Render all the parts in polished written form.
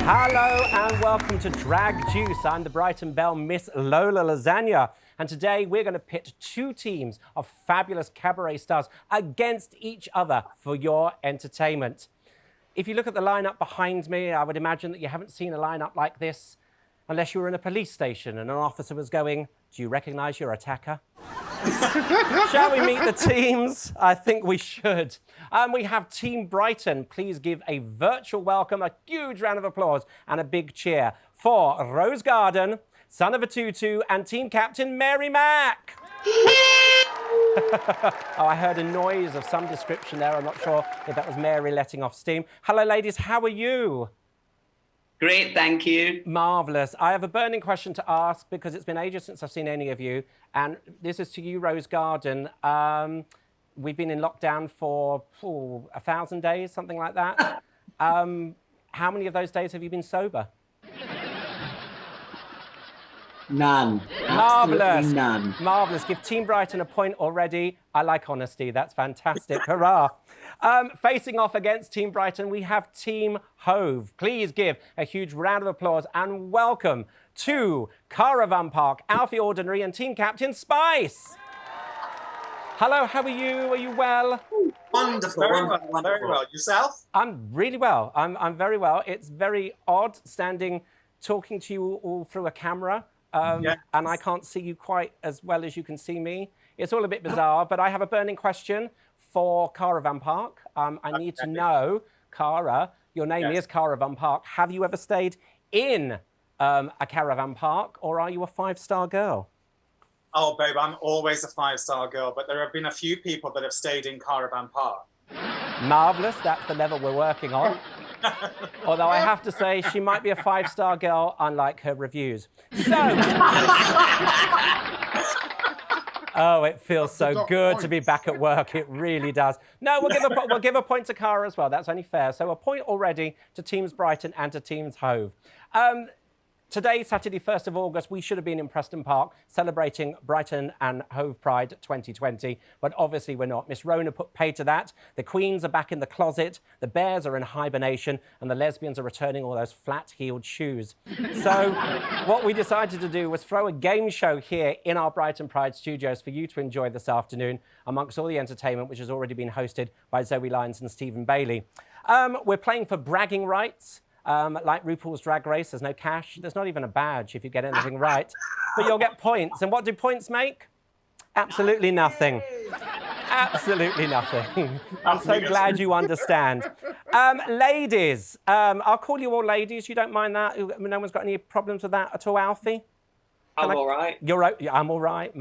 Hello and welcome to Drag Juice. I'm the Brighton Belle Miss Lola Lasagne. And today we're going to pit two teams of fabulous cabaret stars against each other for your entertainment. If you look at the lineup behind me, I would imagine that you haven't seen a lineup like this unless you were in a police station and an officer was going, "Do you recognise your attacker?" Shall we meet the teams? I think we should. We have Team Brighton. Please give a virtual welcome, a huge round of applause and a big cheer for Rose Garden, son of a Tutu, and team captain Mary Mack. Oh, I heard a noise of some description there. I'm not sure if that was Mary letting off steam. Hello, ladies. How are you? Great, thank you. Marvellous. I have a burning question to ask because it's been ages since I've seen any of you. And this is to you, Rose Garden. We've been in lockdown for 1,000 days, something like that. How many of those days have you been sober? None. Marvellous. None. Marvellous. Give Team Brighton a point already. I like honesty. That's fantastic. Hurrah. Facing off against Team Brighton, we have Team Hove. Please give a huge round of applause and welcome to Caravan Park, Alfie Ordinary and team captain Spice. Hello, how are you? Are you well? Wonderful, wonderful. Very well. Yourself? I'm really well. I'm very well. It's very odd standing talking to you all through a camera. Yes. And I can't see you quite as well as you can see me. It's all a bit bizarre, but I have a burning question for Caravan Park. I need to know, Cara, your name is Caravan Park. Have you ever stayed in a caravan park, or are you a five-star girl? Oh, babe, I'm always a five-star girl, but there have been a few people that have stayed in Caravan Park. Marvellous. That's the level we're working on. Although I have to say, she might be a five-star girl, unlike her reviews. So... Oh, it feels so good to be back at work. It really does. No, we'll give a point to Cara as well. That's only fair. So a point already to Teams Brighton and to Teams Hove. Today, Saturday, 1st of August, we should have been in Preston Park celebrating Brighton and Hove Pride 2020, but obviously we're not. Miss Rona put paid to that. The Queens are back in the closet, the Bears are in hibernation, and the lesbians are returning all those flat-heeled shoes. So what we decided to do was throw a game show here in our Brighton Pride studios for you to enjoy this afternoon, amongst all the entertainment which has already been hosted by Zoe Lyons and Stephen Bailey. We're playing for bragging rights. Like RuPaul's Drag Race, there's no cash. There's not even a badge if you get anything right. But you'll get points. And what do points make? Absolutely nothing. Absolutely nothing. I'm so glad you understand. Ladies, I'll call you all ladies. You don't mind that? No one's got any problems with that at all, Alfie? I'm all right. You're right. Yeah, I'm all right.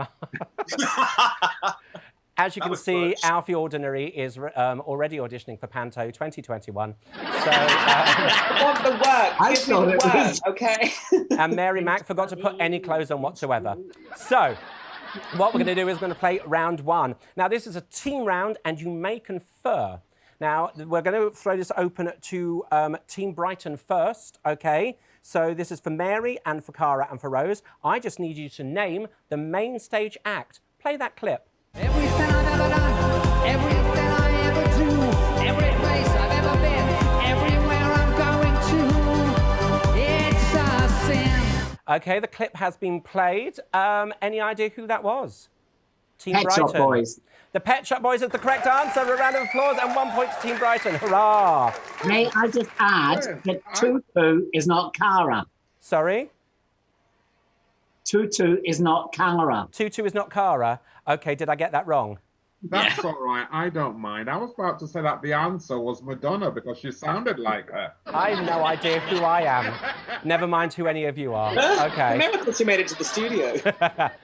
As you can see, Alfie Ordinary is already auditioning for Panto 2021. So, I want the work. I Give me thought the it work, was... okay? And Mary Mack forgot to put any clothes on whatsoever. So, what we're going to do is we're going to play round one. Now, this is a team round, and you may confer. Now, we're going to throw this open to Team Brighton first, okay? So this is for Mary and for Cara and for Rose. I just need you to name the main stage act. Play that clip. Everything I've ever done, everything I ever do, every place I've ever been, everywhere I'm going to, it's a sin. Okay, the clip has been played. Any idea who that was? Team Pet Brighton. Shop Boys. The Pet Shop Boys is the correct answer. A round of applause and 1 point to Team Brighton. Hurrah! May I just add that Tutu is not Cara. Sorry? Tutu is not Cara. Tutu is not Cara. Okay, did I get that wrong? That's all right. I don't mind. I was about to say that the answer was Madonna because she sounded like her. I have no idea who I am. Never mind who any of you are. Okay. Miracle she made it to the studio.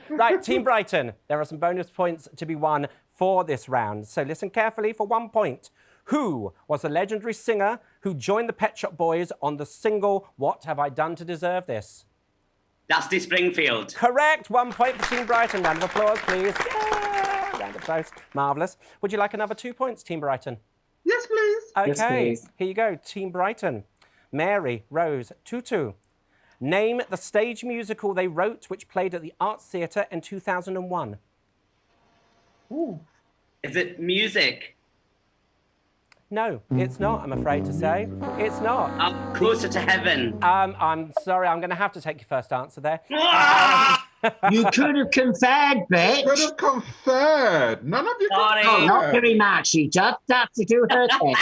Right, Team Brighton, there are some bonus points to be won for this round. So listen carefully for 1 point. Who was the legendary singer who joined the Pet Shop Boys on the single What Have I Done to Deserve This? Dusty Springfield. Correct. 1 point for Team Brighton. Round of applause, please. Yeah, round of applause. Marvellous. Would you like another 2 points, Team Brighton? Yes, please. Okay, Yes, please. Here you go, Team Brighton. Mary, Rose, Tutu. Name the stage musical they wrote which played at the Arts Theatre in 2001. Ooh. Is it music? No, it's not, I'm afraid to say. It's not. Closer to heaven. I'm sorry, I'm going to have to take your first answer there. You could have conferred, bitch. Could have conferred. None of you Sorry. Oh, not conferred. very much. She just had to do her thing.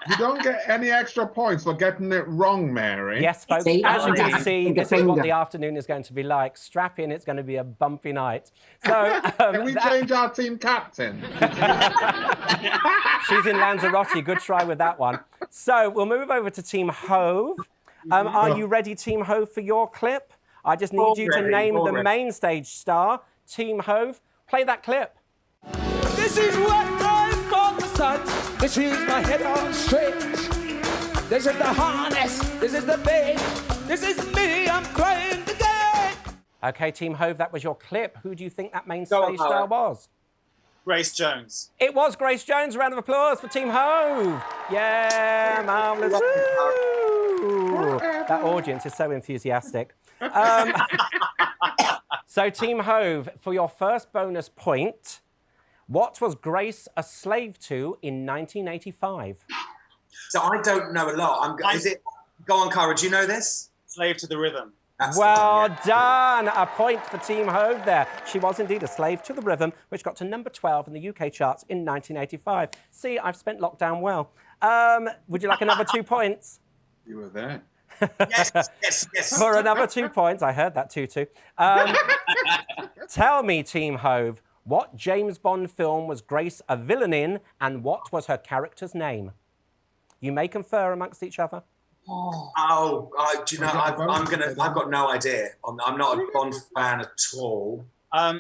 You don't get any extra points for getting it wrong, Mary. Yes, folks, See, as you can I'm see, down. this is what the afternoon is going to be like. Strap in, it's going to be a bumpy night. So, Can we change our team captain? she's in Lanzarote, good try with that one. So, we'll move over to Team Hove. Are you ready, Team Hove, for your clip? I just need you to name the main stage star. Team Hove, play that clip. This is what I call the sun. This is my head on straight. This is the harness. This is the bass. This is me. I'm playing the game. Okay, Team Hove, that was your clip. Who do you think that main stage star was? Grace Jones. It was Grace Jones. A round of applause for Team Hove. Yeah, marvellous. Woo! That audience is so enthusiastic. So, Team Hove, for your first bonus point, what was Grace a slave to in 1985? So I don't know a lot. Go on, Cara, do you know this? Slave to the rhythm. That's the Well one, yeah. done. A point for Team Hove there. She was indeed a slave to the rhythm, which got to number 12 in the UK charts in 1985. See, I've spent lockdown well. Would you like another 2 points? You were there. Yes. For another 2 points. I heard that, Tutu. Tell me, Team Hove, what James Bond film was Grace a villain in, and what was her character's name? You may confer amongst each other. Do you know? I've got no idea. I'm not a Bond fan at all. All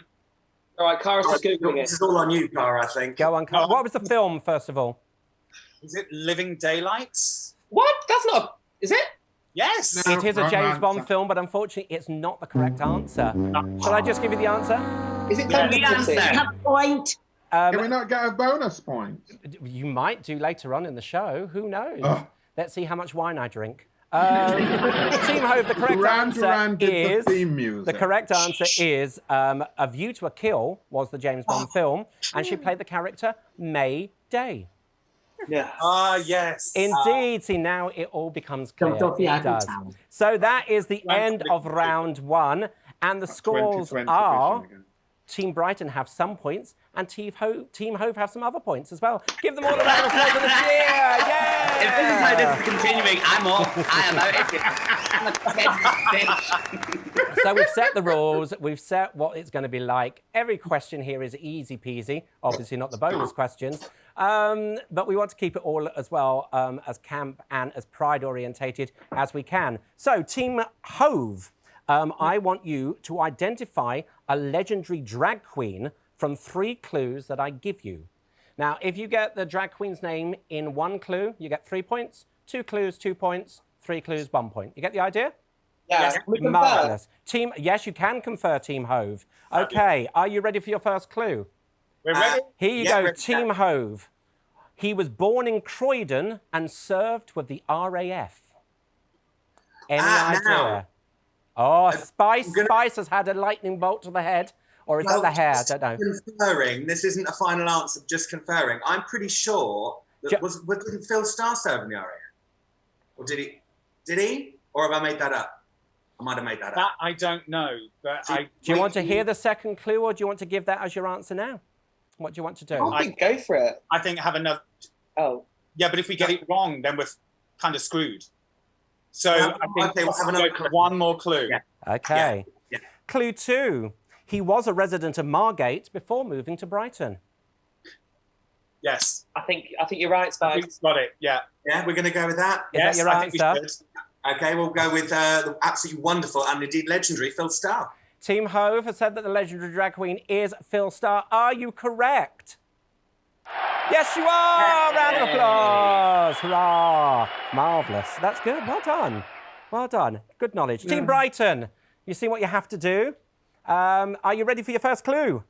right, Cara's just Googling This it. is all on you, Cara, I think. Go on, Carl. What was the film, first of all? Is it Living Daylights? What? That's not. Is it? Yes. No. It is a wrong James answer. Bond film, but unfortunately, it's not the correct answer. Shall I just give you the answer? Is it Yeah. Dundee You City? have a point. Can we not get a bonus point? You might do later on in the show. Who knows? Ugh. Let's see how much wine I drink. Team Hove, the correct Duran answer Duran did is... the theme music. The correct answer is A View to a Kill was the James Bond film, and she played the character May Day. Yeah. Yes. Indeed. See, now it all becomes clear. Jumped off the It Eiffel does. Tower. So that is the end of round one, and the scores 2020 are... vision again. Team Brighton have some points, and Team Hove have some other points as well. Give them all a round of applause and a cheer! Yay! If this is how this is continuing, I'm off. I am out of here. So we've set the rules, we've set what it's going to be like. Every question here is easy peasy, obviously not the bonus questions, but we want to keep it all as well as camp and as pride orientated as we can. So Team Hove, I want you to identify a legendary drag queen from 3 clues that I give you. Now, if you get the drag queen's name in 1 clue, you get 3 points, 2 clues, 2 points, 3 clues, 1 point. You get the idea? Yeah. We confer. Marvellous. Yes, you can confer, Team Hove. Okay, are you ready for your first clue? We're ready? Here you Yeah, go, ready. Team Hove. He was born in Croydon and served with the RAF. Any idea? now. Oh, Spice gonna- has had a lightning bolt to the head. Or is that the hair? I don't know. Conferring. This isn't a final answer, just conferring. I'm pretty sure that didn't Phil Starr serve in the RAF? Or did he? Did he? Or have I made that up? I might have made that That up. I don't know, but Do- I. Do you want to hear the second clue, or do you want to give that as your answer now? What do you want to do? I think go for it. I think have another. Oh. Yeah, but if we get it wrong, then we're kind of screwed. So Yeah, I think okay, we'll have another clue. one more clue. Yeah. Okay. Yeah. Clue 2. He was a resident of Margate before moving to Brighton. Yes, I think you're right, I Spice. think got it. Yeah. Yeah, we're going to go with that. Is Yes, that your I think we answer? should. Okay, we'll go with the absolutely wonderful and indeed legendary Phil Starr. Team Hove has said that the legendary drag queen is Phil Starr. Are you correct? Yes, you are! Round of applause! Hurrah! Marvellous. That's good. Well done. Well done. Good knowledge. Team Brighton, you see what you have to do? Are you ready for your first clue?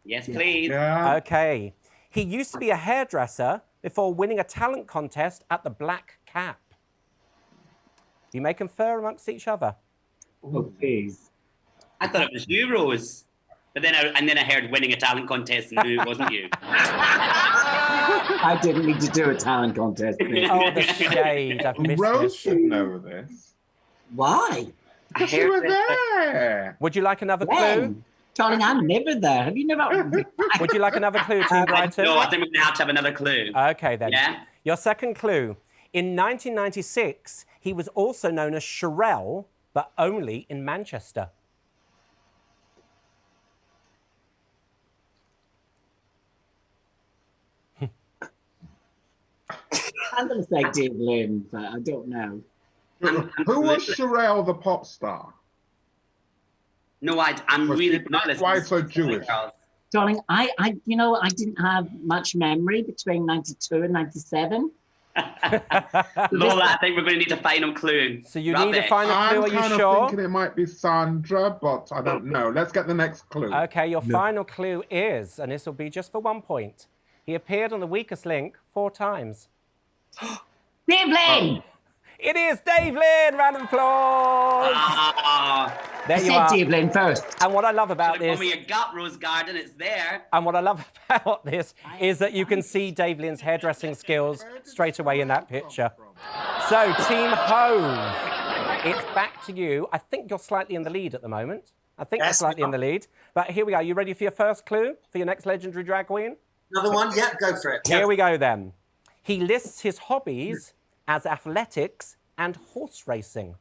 Yes, please. Yeah. Okay. He used to be a hairdresser before winning a talent contest at the Black Cap. You may confer amongst each other. Oh, please. I thought it was you, Rose. But then I heard winning a talent contest and knew it wasn't you. I didn't need to do a talent contest. Oh, the shade. I've missed Rose this. should know this. Why? Because you were there. Would you like another clue? When? Darling, I'm never there. Have you never? Would you like another clue, Team Brighton? No, I think we're going to have another clue. Okay, then. Yeah? Your second clue. In 1996, he was also known as Sherelle, but only in Manchester. I'm going to say Dave Lynn, but I don't know. Who was Sherelle the pop star? No, I'm Was really she not black, listening. white, or Jewish? Darling, I didn't have much memory between 92 and 97. Lola, I think we're going to need a final clue. So you need a final clue, I'm are you kind of sure? thinking it might be Sandra, but I don't know. Let's get the next clue. Okay, your final clue is, and this will be just for 1 point, he appeared on The Weakest Link 4 times. Dave Lynn! It is Dave Lynn! Round of applause! There I you said are. Dave Lynn first. And what I love about Should've this... gone with your gut, Rose Garden. It's there. And what I love about this is that you can see Dave Lynn's hairdressing skills straight away in that picture. So, Team Hove, it's back to you. I think you're slightly in the lead at the moment. I think you're slightly in the lead. But here we go. You ready for your first clue for your next legendary drag queen? Another one? Yeah, go for it. Here we go then. He lists his hobbies as athletics and horse racing.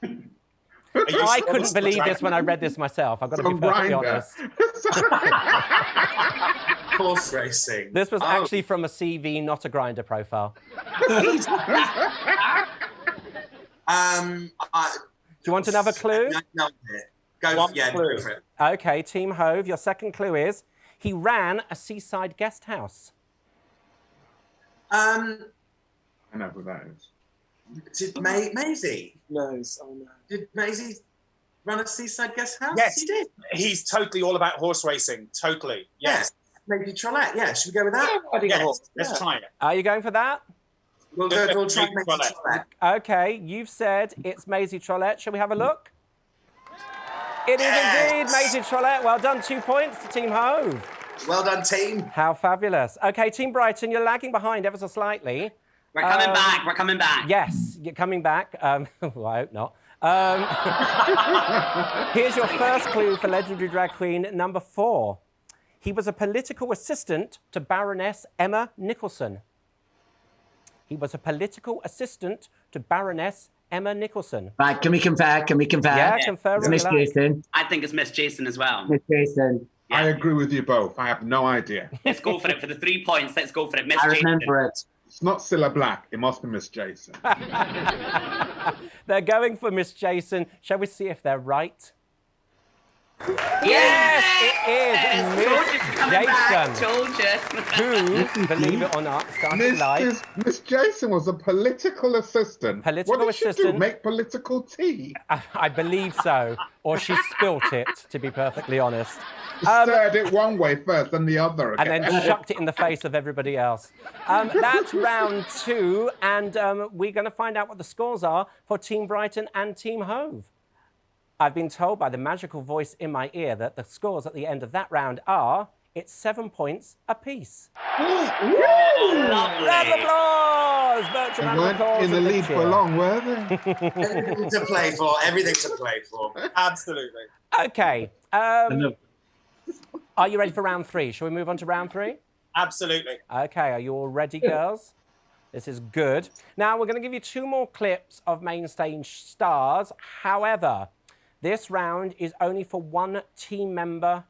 I couldn't believe this when I read this myself. I've got to be perfectly honest. Horse racing. This was actually from a CV, not a Grindr profile. Do Do you want another clue? No, go clue. for it. Okay, Team Hove, your second clue is he ran a seaside guest house. I know who that is. Did Maisie? No. Did Maisie run a seaside guest house? Yes. She did. He's totally all about horse racing. Totally. Yes. Maybe Trollette. Yeah, should we go with that? Yes. Let's try it. Are you going for that? We'll try Maisie Trollette. Okay, you've said it's Maisie Trollette. Shall we have a look? It is indeed Maisie Trollette. Well done, 2 points to Team Hove. Well done, team. How fabulous. Okay, Team Brighton, you're lagging behind ever so slightly. We're coming back. We're coming back. Yes, you're coming back. Well, I hope not. Here's your first clue for Legendary Drag Queen number 4. He was a political assistant to Baroness Emma Nicholson. He was a political assistant to Baroness Emma Nicholson. Right, can we confer? Yeah, confer. It's Miss relax. Jason. I think it's Miss Jason as well. Miss Jason. I agree with you both. I have no idea. Let's go for it for the 3 points. Let's go for it. Miss I Jason. remember it. It's not Cilla Black. It must be Miss Jason. They're going for Miss Jason. Shall we see if they're right? Yes, It is Miss Jason. Who, believe it or not, started live. Miss Jason was a political assistant. Political what did she assistant. do? Make political tea? I believe so. Or she spilt it, to be perfectly honest. Stirred it one way first, then the other And again. then chucked it in the face of everybody else. That's round 2, and we're going to find out what the scores are for Team Brighton and Team Hove. I've been told by the magical voice in my ear that the scores at the end of that round are, it's 7 points apiece. Lovely. Round of applause! Virtual round of applause. In the and lead cheer. for long, were they? Everything to play for. Everything to play for. Absolutely. Okay. Are you ready for round 3? Shall we move on to round 3? Absolutely. Okay, are you all ready, girls? This is good. Now, we're going to give you 2 more clips of main stage stars. However, this round is only for 1 team member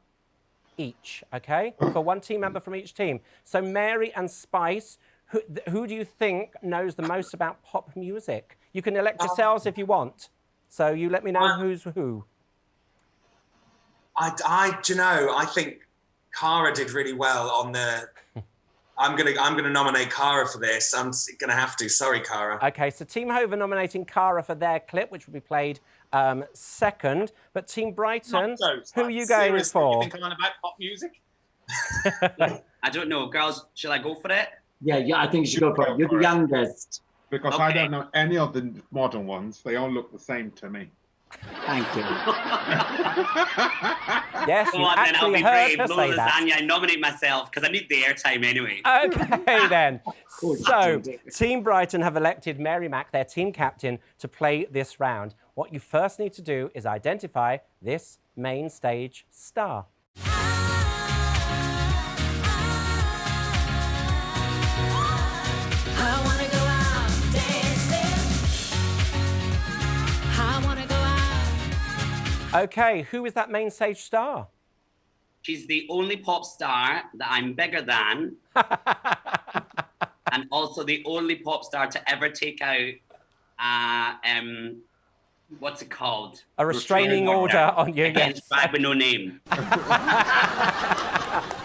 each, okay? For 1 team member from each team. So Mary and Spice, who do you think knows the most about pop music? You can elect yourselves if you want. So you let me know who's who. Do you know, I think Cara did really well on the... I'm gonna nominate Cara for this. I'm gonna have to. Sorry, Cara. Okay, so Team Hove are nominating Cara for their clip, which will be played second. But Team Brighton, who are you going Seriously, for? You think I'm on about pop music? I don't know. Girls, shall I go for it? Yeah, I think you should go for it. You're the youngest. Because I don't know any of the modern ones. They all look the same to me. Thank you. Yes, Go you on then, I'll actually be heard brave. her Lola say that. Lasagne, I nominate myself because I need the airtime anyway. Okay, then. course So, you do. Team Brighton have elected Mary Mack, their team captain, to play this round. What you first need to do is identify this main stage star. I wanna go out dancing. I wanna go out. Okay, who is that main stage star? She's the only pop star that I'm bigger than, and also the only pop star to ever take out, what's it called? A restraining order on you, yes. Against bad with no name.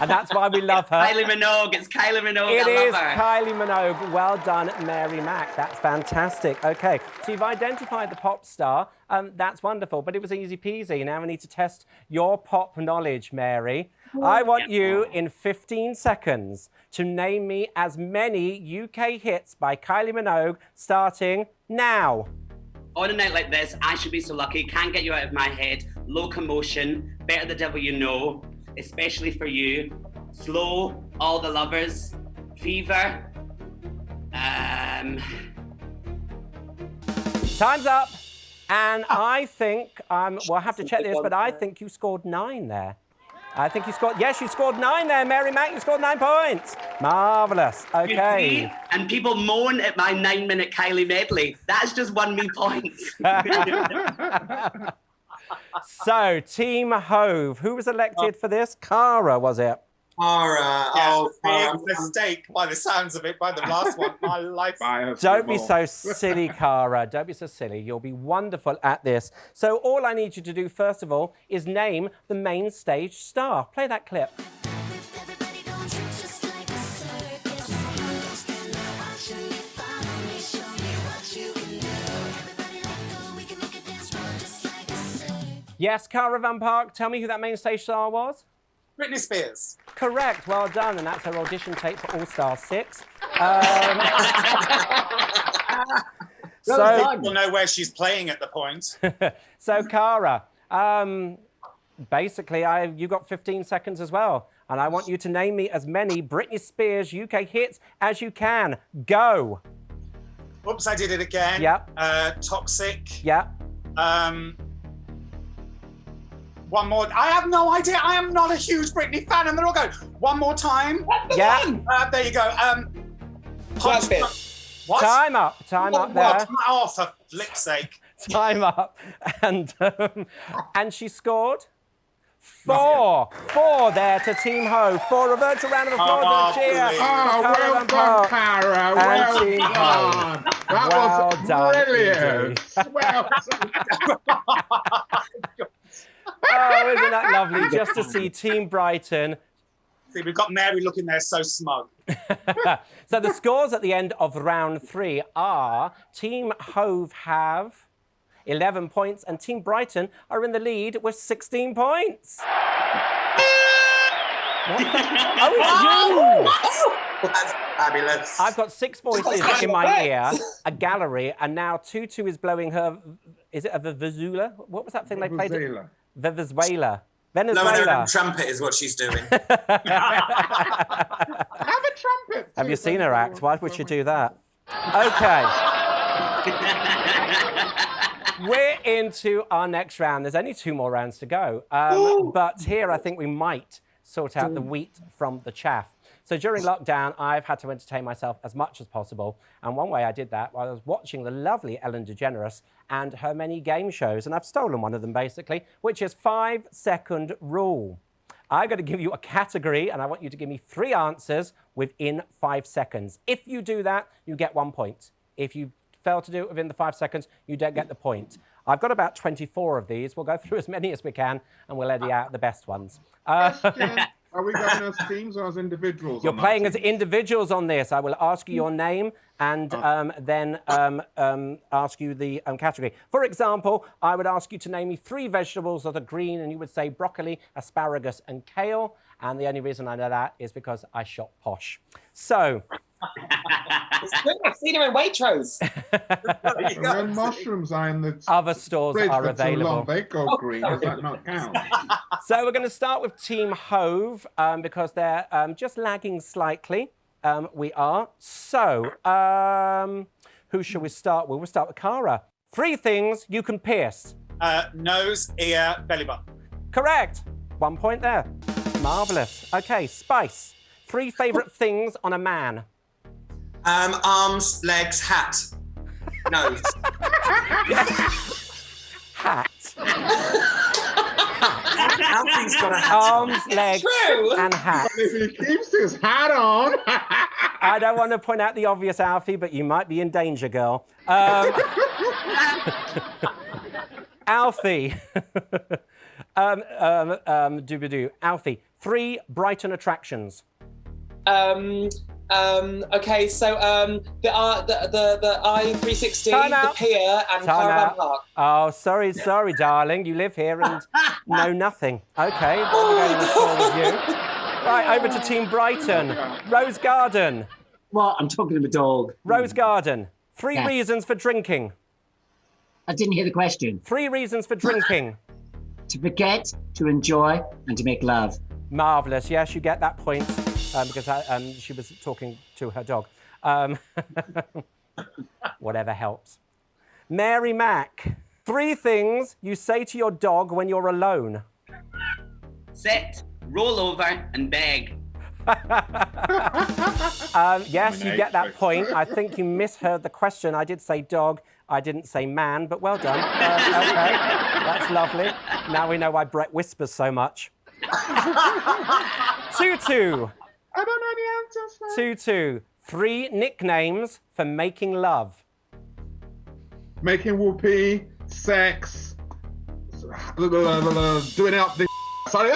And that's why we love her. Kylie Minogue, it's Kylie Minogue, It I is love her. Kylie Minogue. Well done, Mary Mack. That's fantastic. Okay, so you've identified the pop star. That's wonderful, but it was easy peasy. Now we need to test your pop knowledge, Mary. I want you in 15 seconds to name me as many UK hits by Kylie Minogue, starting now. On a night like this, I Should Be So Lucky, Can't Get You Out of My Head, Locomotion, Better the Devil You Know, Especially For You, Slow, All the Lovers, Fever, Time's up. And I think, we'll have to check this, but I think you scored 9 there. I think you scored, yes, you scored 9 there, Mary Mack. You scored 9 points. Marvellous. You Okay. see? And people moan at my 9-minute Kylie medley. That's just won me points. So, Team Hove, who was elected for this? Cara, was it? Cara, Big mistake by the sounds of it, by the last one. My life. Don't be so silly, Cara. Don't be so silly. You'll be wonderful at this. So all I need you to do, first of all, is name the main stage star. Play that clip. Everybody don't treat just like a circus. Don't stand there watching me, follow me, show me what you can do. Everybody let go, we can make a dance floor just like a circus. Yes, Cara Van Park, tell me who that main stage star was? Britney Spears. Correct, well done. And that's her audition tape for All Star 6. So, You'll know where she's playing at the point. so Cara, basically, you got 15 seconds as well. And I want you to name me as many Britney Spears UK hits as you can. Go. Oops, I did it again. Yep. Toxic. Yeah. One more. I have no idea. I am not a huge Britney fan, and they're all going, one more time. Yeah. There you go. What? Time up there. Oh, for flip's sake. Time up. And she scored 4. 4 there to Team Ho. 4, a virtual round of applause and a cheer. Oh, well done, Cara. Well Team done. That Well was done brilliant. Well done. Oh, isn't that lovely just to see Team Brighton. See, we've got Mary looking there so smug. So the scores at the end of round 3 are Team Hove have 11 points and Team Brighton are in the lead with 16 points. Oh, it's you! That's fabulous. I've got 6 voices in my ear, a gallery, and now Tutu is blowing her, is it a vuvuzela? What was that thing they played? Venezuela. Blowing her trumpet is what she's doing. Have a trumpet. Have you seen her act? Why would she do that? Okay. We're into our next round. There's only 2 more rounds to go. But here I think we might sort out the wheat from the chaff. So during lockdown, I've had to entertain myself as much as possible. And one way I did that was I was watching the lovely Ellen DeGeneres and her many game shows. And I've stolen one of them, basically, which is 5-second rule. I'm going to give you a category, and I want you to give me 3 answers within 5 seconds. If you do that, you get 1 point. If you fail to do it within the 5 seconds, you don't get the point. I've got about 24 of these. We'll go through as many as we can, and we'll edit out the best ones. Are we going as teams or as individuals? You're playing as individuals on this. I will ask you your name and then ask you the category. For example, I would ask you to name me 3 vegetables that are green, and you would say broccoli, asparagus, and kale. And the only reason I know that is because I shop posh. So, It's good. I've seen her in Waitrose. And then mushrooms are in the Other stores fridge are for too long. available. They go green. Does that not count? So we're going to start with Team Hove because they're just lagging slightly. We are. So, who shall we start with? We'll start with Cara. 3 things you can pierce. Nose, ear, belly button. Correct. 1 point there. Marvellous. Okay, Spice. 3 favourite things on a man. Arms, legs, hat, nose. Hat. Alfie's got a hat. Arms, legs, True. and hat. If he keeps his hat on. I don't want to point out the obvious, Alfie, but you might be in danger, girl. Alfie. Doobadoo. Alfie. 3 Brighton attractions. Okay, so the I-360, Time the out. pier, and Time Caravan out. Park. Oh, sorry, darling. You live here and know nothing. Okay, then we're going on a tour with you. Right, over to Team Brighton. Rose Garden. What? I'm talking to my dog. Rose Garden. 3 Yeah. reasons for drinking. I didn't hear the question. 3 reasons for drinking. To forget, to enjoy, and to make love. Marvellous. Yes, you get that point because she was talking to her dog. Whatever helps. Mary Mack. 3 things you say to your dog when you're alone. Sit, roll over, and beg. Yes, you get that point. I think you misheard the question. I did say dog. I didn't say man, but well done. Okay, that's lovely. Now we know why Brett whispers so much. Tutu. I don't know the answers. man. Tutu. 3 nicknames for making love. Making whoopee, sex, doing it up the. Sorry.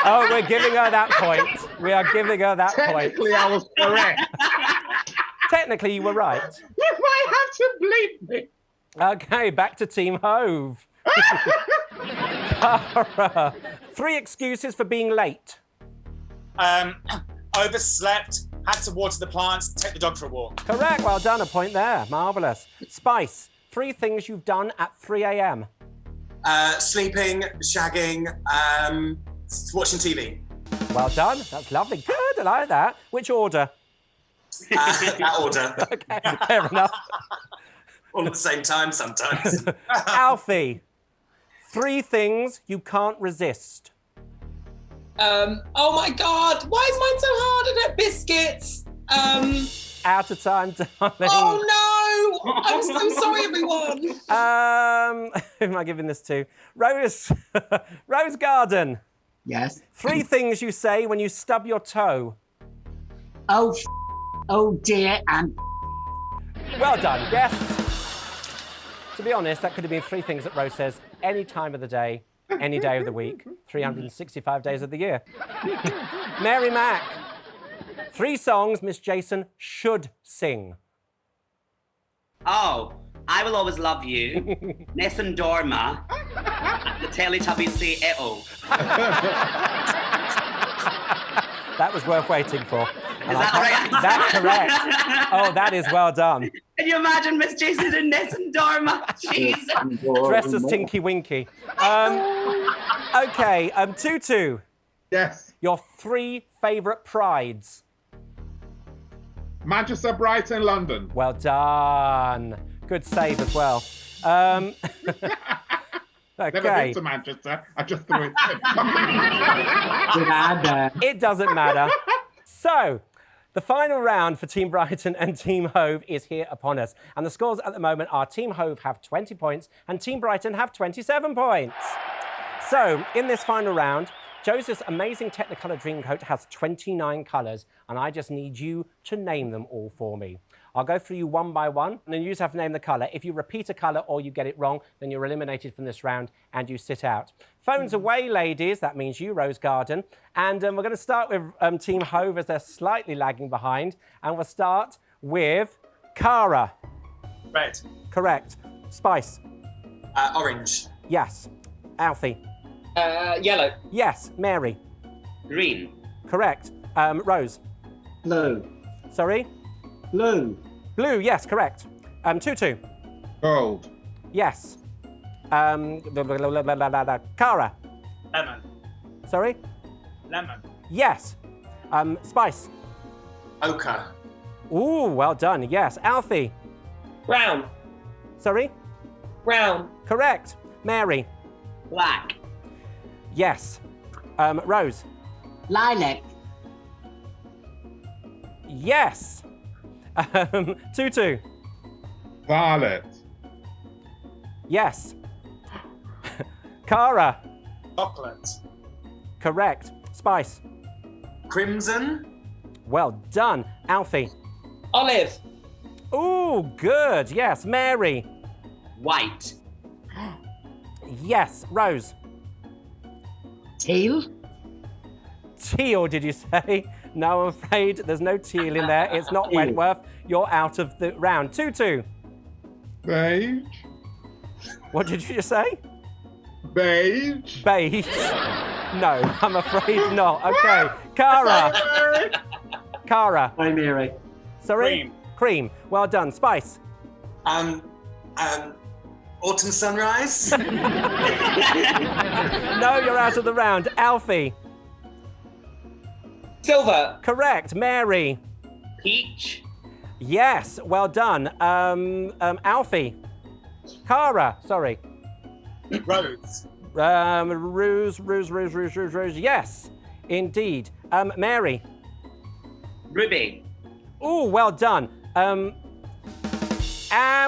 Oh, we're giving her that point. We are giving her that point. Technically, I was correct. Technically, you were right. You might have to bleep me. Okay, back to Team Hove. Cara. 3 excuses for being late. Overslept, had to water the plants, take the dog for a walk. Correct, well done, a point there. Marvellous. Spice. 3 things you've done at 3 a.m. Sleeping, shagging, watching TV. Well done, that's lovely. Good, I like that. Which order? That order. Okay, fair enough. All at the same time sometimes. Alfie. 3 things you can't resist. Oh my God, why is mine so hard? I don't biscuits. Out of time, darling. Oh no! I'm so sorry, everyone. Who am I giving this to? Rose Garden. Yes. 3 things you say when you stub your toe. Oh, oh dear, and Well done, yes. To be honest, that could have been 3 things that Rose says any time of the day, any day of the week, 365 days of the year. Mary Mack. 3 songs Miss Jason should sing. Oh, I Will Always Love You, Nessun Dorma, the Teletubbies Say It-O. That was worth waiting for. Is that the right answer? That's correct. Oh, that is well done. Can you imagine Miss Jason doing Nessun Dorma? Jesus. Dressed as Tinky Winky. Okay, Tutu. Yes. Your 3 favourite prides. Manchester, Brighton, London. Well done. Good save as well. Never been Okay. to Manchester. I just threw it in. It doesn't matter. So, the final round for Team Brighton and Team Hove is here upon us. And the scores at the moment are Team Hove have 20 points and Team Brighton have 27 points. So, in this final round, Joseph's amazing Technicolor Dreamcoat has 29 colours, and I just need you to name them all for me. I'll go through you one by one, and then you just have to name the colour. If you repeat a colour or you get it wrong, then you're eliminated from this round and you sit out. Phones away, ladies. That means you, Rose Garden. And we're going to start with Team Hove as they're slightly lagging behind. And we'll start with Cara. Red. Correct. Spice. Orange. Yes. Alfie. Yellow. Yes. Mary. Green. Correct. Rose. Blue. Sorry? Blue. Blue, yes, correct. Tutu. Gold. Yes. Cara. Lemon. Sorry? Lemon. Yes. Spice. Ochre. Ooh, well done. Yes. Alfie. Brown. Sorry? Brown. Correct. Mary. Black. Yes. Rose. Lilac. Yes. Tutu. Violet. Yes. Cara. Chocolate. Correct. Spice. Crimson. Well done. Alfie. Olive. Ooh, good. Yes. Mary. White. Yes. Rose. Teal. Teal, did you say? No, I'm afraid there's no teal in there. It's not Wentworth. You're out of the round. Tutu. Beige. What did you just say? Beige. Beige. No, I'm afraid not. Okay. Cara. Cara. Primary. Sorry? Cream. Cream. Well done. Spice. Autumn sunrise. No, you're out of the round. Alfie. Silver. Correct. Mary. Peach. Yes. Well done. Alfie. Cara. Sorry. Rose. Ruse. Yes, indeed. Mary. Ruby. Ooh, well done. And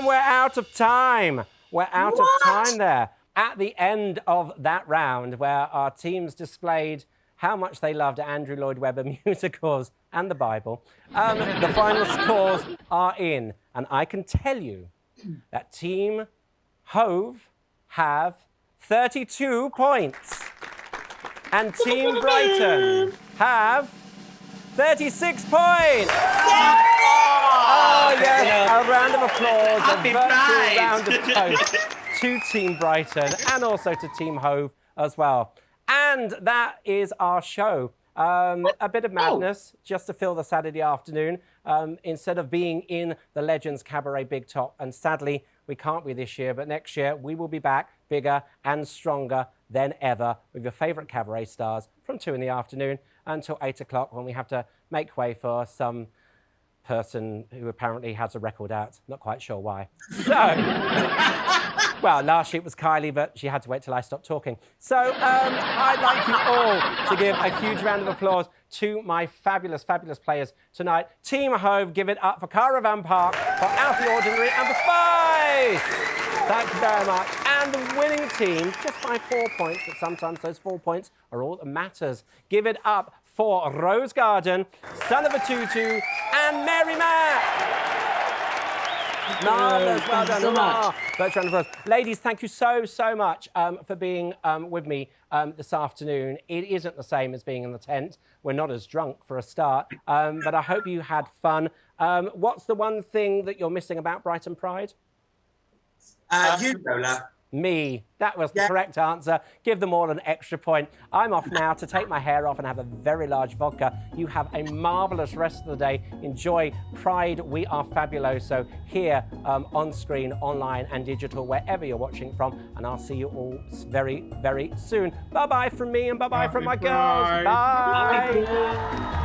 we're out of time. We're out of time there. At the end of that round, where our teams displayed how much they loved Andrew Lloyd Webber musicals and the Bible, the final scores are in. And I can tell you that Team Hove have 32 points. And Team Brighton have 36 points. Oh, yes, a round of applause, Happy a virtual pride. round of toast to Team Brighton and also to Team Hove as well. And that is our show. A bit of madness just to fill the Saturday afternoon instead of being in the Legends Cabaret Big Top. And sadly, we can't be this year, but next year we will be back bigger and stronger than ever with your favourite cabaret stars from 2 in the afternoon until 8 o'clock when we have to make way for some person who apparently has a record out. Not quite sure why. So, well, last year it was Kylie, but she had to wait till I stopped talking. So I'd like you all to give a huge round of applause to my fabulous, fabulous players tonight. Team Hove, give it up for Caravan Park, for Alfie Ordinary, and for Spice! Thank you very much. And the winning team, just by 4 points, but sometimes those 4 points are all that matters. Give it up for Rose Garden, Son of a Tutu, and Mary Mac. Marvellous, well done. so much. First round of applause. Ladies, thank you so, so much for being with me this afternoon. It isn't the same as being in the tent. We're not as drunk for a start, but I hope you had fun. What's the one thing that you're missing about Brighton Pride? You, Lola. Me. That was the correct answer. Give them all an extra point. I'm off now to take my hair off and have a very large vodka. You have a marvellous rest of the day. Enjoy Pride. We are fabuloso here on screen, online and digital, wherever you're watching from. And I'll see you all very, very soon. Bye-bye from me and bye-bye from my girls. Pride. Bye.